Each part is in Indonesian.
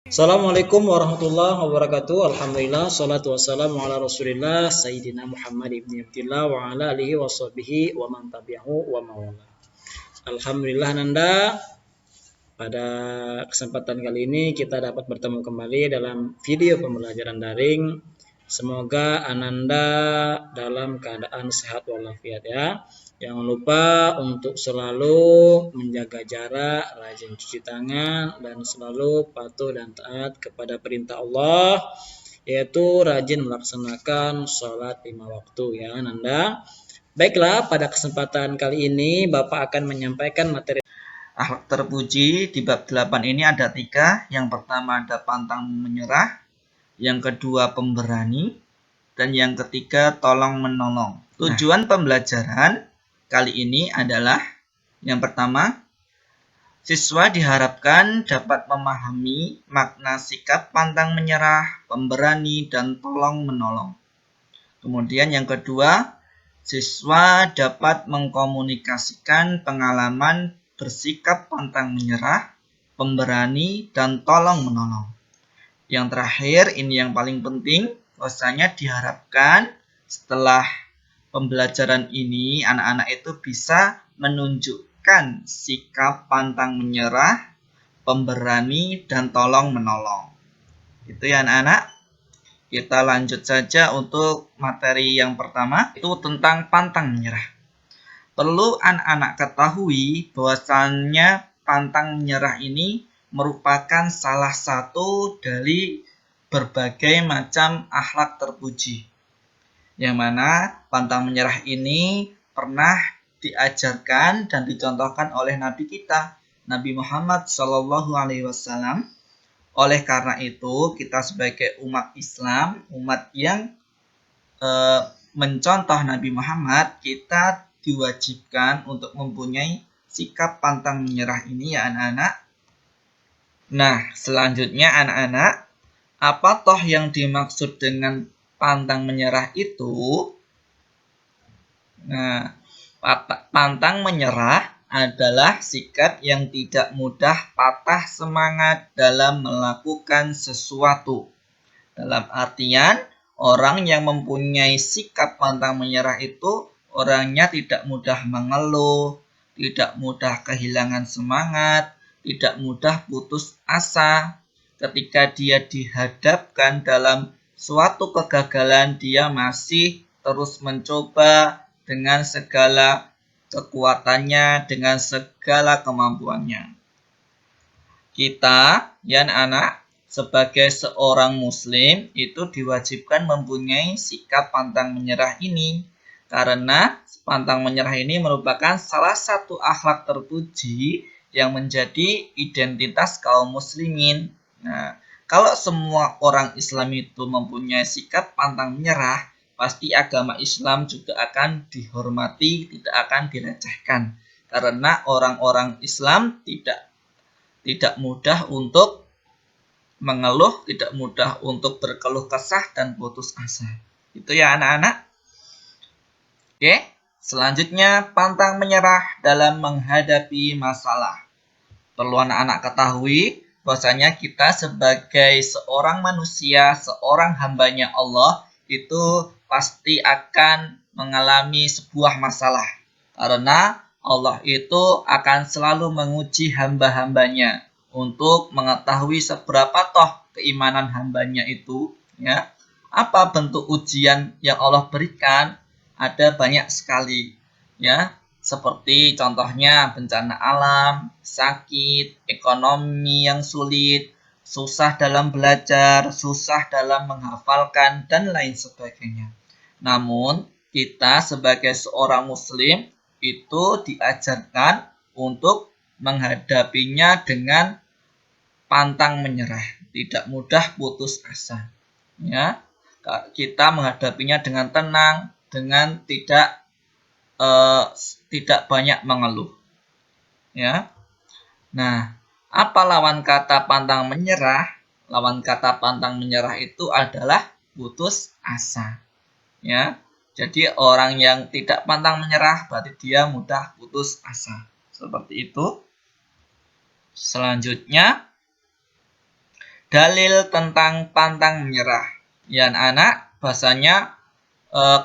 Assalamualaikum warahmatullahi wabarakatuh. Alhamdulillah, salatu wassalamu ala rasulillah Sayyidina Muhammad ibn Abdillah wa ala alihi wa sahbihi wa man tabi'ahu wa mawala. Alhamdulillah Nanda, pada kesempatan kali ini kita dapat bertemu kembali dalam video pembelajaran daring. Semoga Ananda dalam keadaan sehat walafiat ya. Jangan lupa untuk selalu menjaga jarak, rajin cuci tangan, dan selalu patuh dan taat kepada perintah Allah, yaitu rajin melaksanakan sholat 5 waktu ya Ananda. Baiklah, pada kesempatan kali ini Bapak akan menyampaikan materi Akhlak terpuji di bab 8 ini ada 3. Yang pertama ada pantang menyerah, yang kedua pemberani, dan yang ketiga tolong menolong. Tujuan pembelajaran kali ini adalah yang pertama, siswa diharapkan dapat memahami makna sikap pantang menyerah, pemberani, dan tolong menolong. Kemudian yang kedua, siswa dapat mengkomunikasikan pengalaman bersikap pantang menyerah, pemberani, dan tolong menolong. Yang terakhir, ini yang paling penting, bahwasanya diharapkan setelah pembelajaran ini anak-anak itu bisa menunjukkan sikap pantang menyerah, pemberani, dan tolong menolong. Itu ya anak-anak. Kita lanjut saja untuk materi yang pertama, itu tentang pantang menyerah. Perlu anak-anak ketahui bahwasannya pantang menyerah ini merupakan salah satu dari berbagai macam akhlak terpuji. Yang mana pantang menyerah ini pernah diajarkan dan dicontohkan oleh Nabi kita, Nabi Muhammad SAW. Oleh karena itu, kita sebagai umat Islam, umat yang mencontoh Nabi Muhammad, kita diwajibkan untuk mempunyai sikap pantang menyerah ini ya anak-anak. Nah, selanjutnya anak-anak, apa toh yang dimaksud dengan pantang menyerah itu? Nah, pantang menyerah adalah sikap yang tidak mudah patah semangat dalam melakukan sesuatu. Dalam artian, orang yang mempunyai sikap pantang menyerah itu orangnya tidak mudah mengeluh, tidak mudah kehilangan semangat, tidak mudah putus asa. Ketika dia dihadapkan dalam suatu kegagalan, dia masih terus mencoba dengan segala kekuatannya, dengan segala kemampuannya. Kita, ya anak-anak, sebagai seorang muslim itu diwajibkan mempunyai sikap pantang menyerah ini. Karena pantang menyerah ini merupakan salah satu akhlak terpuji yang menjadi identitas kaum muslimin. Nah, kalau semua orang Islam itu mempunyai sikap pantang menyerah, pasti agama Islam juga akan dihormati, tidak akan dilecehkan. Karena orang-orang Islam tidak mudah untuk mengeluh, tidak mudah untuk berkeluh kesah dan putus asa. Itu ya anak-anak. Oke, selanjutnya pantang menyerah dalam menghadapi masalah. Perlu anak-anak ketahui bahwasanya kita sebagai seorang manusia, seorang hambanya Allah, itu pasti akan mengalami sebuah masalah. Karena Allah itu akan selalu menguji hamba-hambanya untuk mengetahui seberapa toh keimanan hambanya itu, ya. Apa bentuk ujian yang Allah berikan? Ada banyak sekali, ya. Seperti contohnya bencana alam, sakit, ekonomi yang sulit, susah dalam belajar, susah dalam menghafalkan, dan lain sebagainya. Namun, kita sebagai seorang muslim itu diajarkan untuk menghadapinya dengan pantang menyerah, tidak mudah putus asa. Ya, kita menghadapinya dengan tenang, dengan tidak banyak mengeluh. Ya. Nah, apa lawan kata pantang menyerah? Lawan kata pantang menyerah itu adalah putus asa. Ya. Jadi orang yang tidak pantang menyerah berarti dia mudah putus asa. Seperti itu. Selanjutnya, dalil tentang pantang menyerah. Ya anak, bahasanya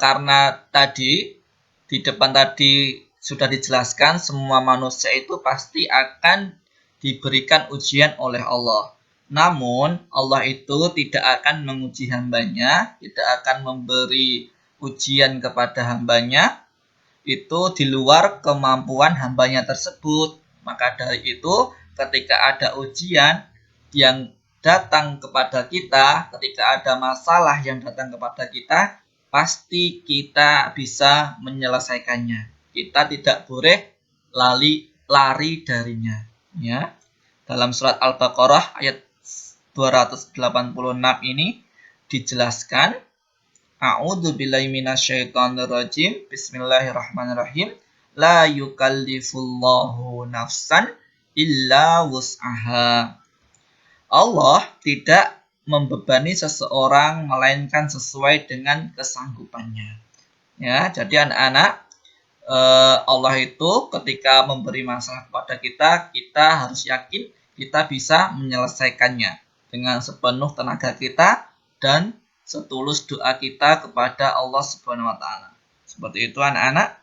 karena tadi di depan tadi sudah dijelaskan semua manusia itu pasti akan diberikan ujian oleh Allah. Namun Allah itu tidak akan menguji hambanya, tidak akan memberi ujian kepada hambanya itu di luar kemampuan hambanya tersebut. Maka dari itu ketika ada ujian yang datang kepada kita, ketika ada masalah yang datang kepada kita, pasti kita bisa menyelesaikannya. Kita tidak boleh lari darinya. Ya. Dalam surat Al-Baqarah ayat 286 ini dijelaskan, A'udzu billahi minasyaitonir rajim. Bismillahirrahmanirrahim. La yukallifullahu nafsan illa wus'aha. Allah tidak membebani seseorang melainkan sesuai dengan kesanggupannya. Ya, jadi anak-anak, Allah itu ketika memberi masalah kepada kita, kita harus yakin kita bisa menyelesaikannya dengan sepenuh tenaga kita dan setulus doa kita kepada Allah Subhanahu wa taala. Seperti itu anak-anak.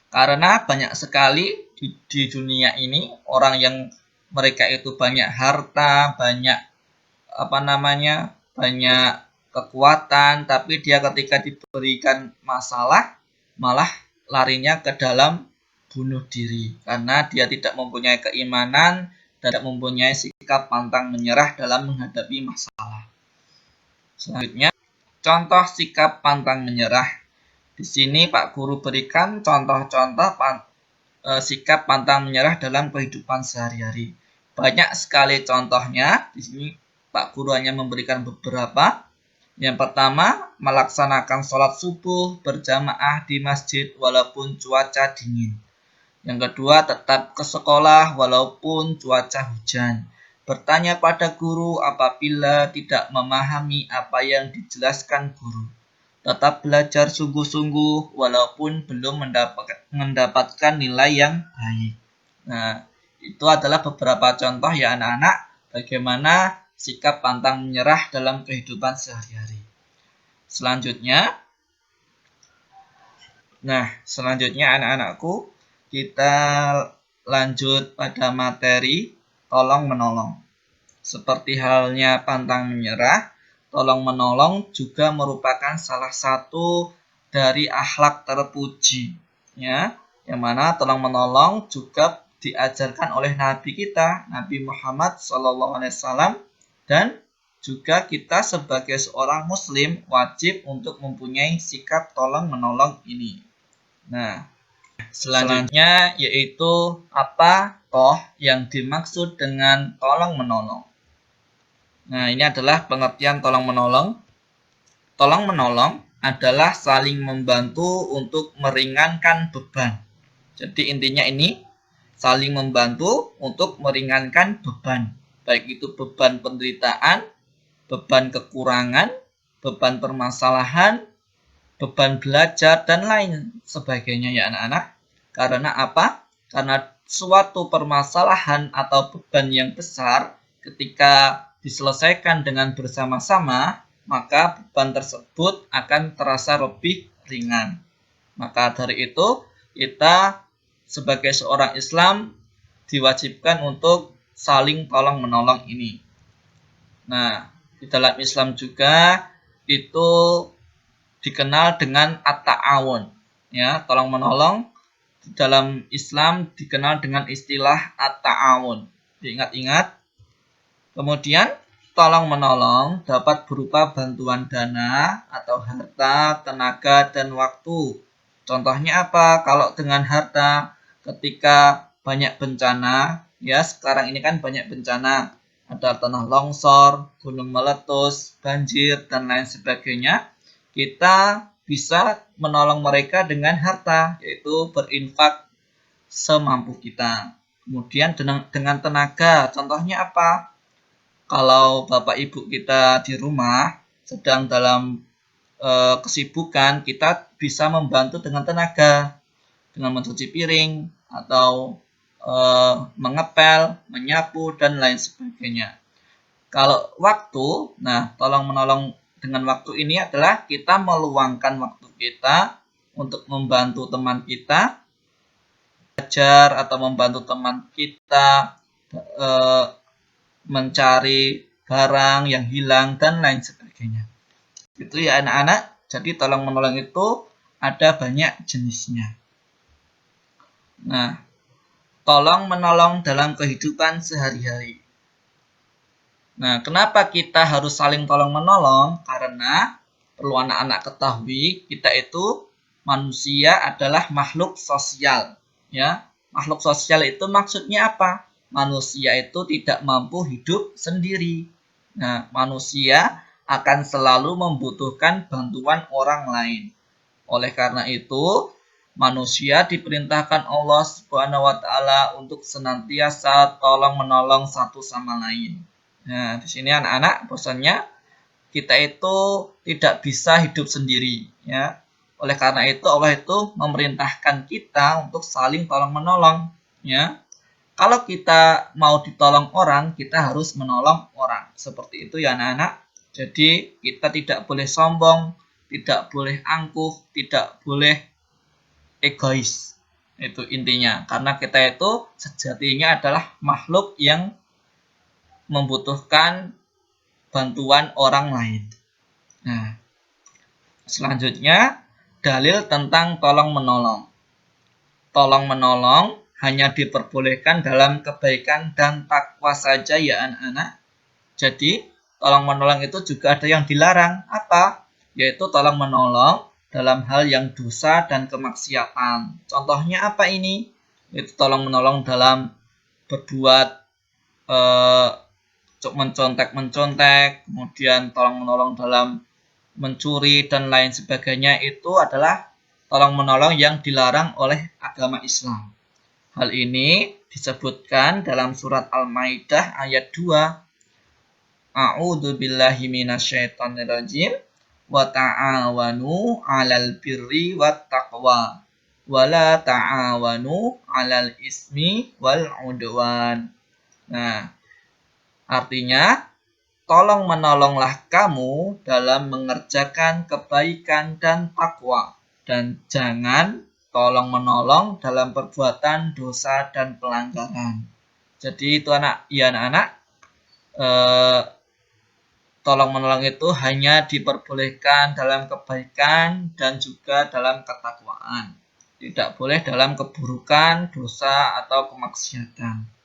Karena banyak sekali di dunia ini orang yang mereka itu banyak harta, banyak banyak kekuatan, tapi dia ketika diberikan masalah malah larinya ke dalam bunuh diri karena dia tidak mempunyai keimanan, tidak mempunyai sikap pantang menyerah dalam menghadapi masalah. Selanjutnya, contoh sikap pantang menyerah. Di sini Pak Guru berikan contoh-contoh sikap pantang menyerah dalam kehidupan sehari-hari. Banyak sekali contohnya. Di sini Pak Guru hanya memberikan beberapa. Yang pertama, melaksanakan sholat subuh berjamaah di masjid walaupun cuaca dingin. Yang kedua, tetap ke sekolah walaupun cuaca hujan. Bertanya pada guru apabila tidak memahami apa yang dijelaskan guru. Tetap belajar sungguh-sungguh walaupun belum mendapatkan nilai yang baik. Nah, itu adalah beberapa contoh ya anak-anak bagaimana sikap pantang menyerah dalam kehidupan sehari-hari. Selanjutnya anak-anakku, kita lanjut pada materi tolong menolong. Seperti halnya pantang menyerah, tolong menolong juga merupakan salah satu dari akhlak terpuji, ya, yang mana tolong menolong juga diajarkan oleh Nabi kita, Nabi Muhammad SAW, dan juga kita sebagai seorang Muslim wajib untuk mempunyai sikap tolong menolong ini. Nah, selanjutnya yaitu apa toh yang dimaksud dengan tolong menolong. Nah, ini adalah pengertian tolong menolong. Tolong menolong adalah saling membantu untuk meringankan beban. Jadi intinya ini saling membantu untuk meringankan beban. Baik itu beban penderitaan, beban kekurangan, beban permasalahan, beban belajar, dan lain sebagainya ya anak-anak. Karena apa? Karena suatu permasalahan atau beban yang besar ketika diselesaikan dengan bersama-sama, maka beban tersebut akan terasa lebih ringan. Maka dari itu, kita sebagai seorang Islam diwajibkan untuk saling tolong-menolong ini. Nah, di dalam Islam juga itu dikenal dengan at-ta'awun. Ya, tolong-menolong di dalam Islam dikenal dengan istilah at-ta'awun. Diingat-ingat. Kemudian, tolong-menolong dapat berupa bantuan dana atau harta, tenaga, dan waktu. Contohnya apa? Kalau dengan harta, ketika banyak bencana, ya sekarang ini kan banyak bencana. Ada tanah longsor, gunung meletus, banjir, dan lain sebagainya. Kita bisa menolong mereka dengan harta, yaitu berinfak semampu kita. Kemudian dengan tenaga, contohnya apa? Kalau bapak ibu kita di rumah sedang dalam kesibukan, kita bisa membantu dengan tenaga, dengan mencuci piring atau mengepel, menyapu, dan lain sebagainya. Kalau waktu, nah tolong menolong dengan waktu ini adalah kita meluangkan waktu kita untuk membantu teman kita belajar atau membantu teman kita mencari barang yang hilang dan lain sebagainya. Itu ya anak-anak. Jadi tolong menolong itu ada banyak jenisnya. Nah, tolong menolong dalam kehidupan sehari-hari. Nah, kenapa kita harus saling tolong menolong? Karena perlu anak-anak ketahui, kita itu manusia adalah makhluk sosial, ya. Makhluk sosial itu maksudnya apa? Manusia itu tidak mampu hidup sendiri. Nah, manusia akan selalu membutuhkan bantuan orang lain. Oleh karena itu, manusia diperintahkan Allah Subhanahu wa taala untuk senantiasa tolong menolong satu sama lain. Nah, di sini anak-anak bosannya kita itu tidak bisa hidup sendiri, ya. Oleh karena itu Allah itu memerintahkan kita untuk saling tolong-menolong, ya. Kalau kita mau ditolong orang, kita harus menolong orang. Seperti itu ya anak-anak. Jadi kita tidak boleh sombong, tidak boleh angkuh, tidak boleh egois. Itu intinya. Karena kita itu sejatinya adalah makhluk yang membutuhkan bantuan orang lain. Nah, selanjutnya dalil tentang tolong-menolong. Tolong-menolong hanya diperbolehkan dalam kebaikan dan takwa saja ya anak-anak. Jadi, tolong-menolong itu juga ada yang dilarang. Apa? Yaitu tolong-menolong dalam hal yang dosa dan kemaksiatan. Contohnya apa ini? Itu tolong-menolong dalam berbuat mencontek, kemudian tolong-menolong dalam mencuri dan lain sebagainya, itu adalah tolong-menolong yang dilarang oleh agama Islam. Hal ini disebutkan dalam surat Al-Maidah ayat 2. A'udzu billahi minasyaitonir rajim. Wa ta'awanu 'alal birri wat taqwa wa la ta'awanu 'alal ismi wal 'udwan. Nah, artinya, tolong menolonglah kamu dalam mengerjakan kebaikan dan takwa, dan jangan tolong menolong dalam perbuatan dosa dan pelanggaran. Jadi itu anak-anak, tolong menolong itu hanya diperbolehkan dalam kebaikan dan juga dalam ketakwaan. Tidak boleh dalam keburukan, dosa atau kemaksiatan.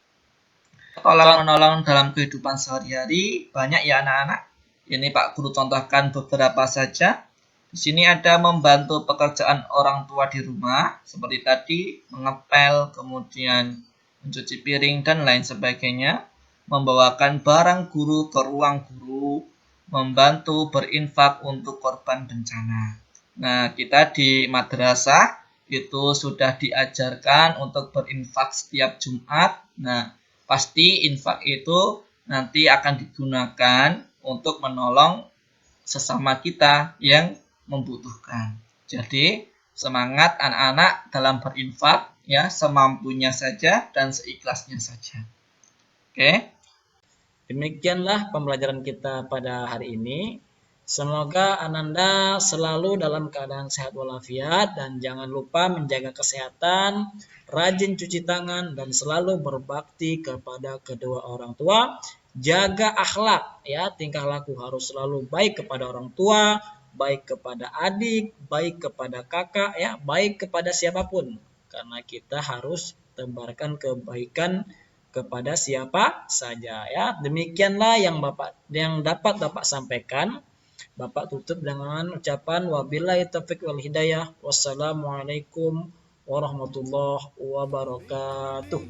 Tolong-menolong dalam kehidupan sehari-hari banyak ya anak-anak. Ini Pak Guru contohkan beberapa saja. Di sini ada membantu pekerjaan orang tua di rumah, seperti tadi mengepel, kemudian mencuci piring dan lain sebagainya. Membawakan barang guru ke ruang guru, membantu berinfak untuk korban bencana. Nah, kita di madrasah itu sudah diajarkan untuk berinfak setiap Jumat. Nah, pasti infak itu nanti akan digunakan untuk menolong sesama kita yang membutuhkan. Jadi, semangat anak-anak dalam berinfak, ya, semampunya saja dan seikhlasnya saja. Oke. Demikianlah pembelajaran kita pada hari ini. Semoga Ananda selalu dalam keadaan sehat walafiat dan jangan lupa menjaga kesehatan, rajin cuci tangan dan selalu berbakti kepada kedua orang tua. Jaga akhlak, ya, tingkah laku harus selalu baik kepada orang tua, baik kepada adik, baik kepada kakak, ya, baik kepada siapapun. Karena kita harus tebarkan kebaikan kepada siapa saja, ya. Demikianlah yang dapat Bapak sampaikan. Bapak tutup dengan ucapan wabillahi taufiq wal hidayah. Wassalamualaikum warahmatullahi wabarakatuh.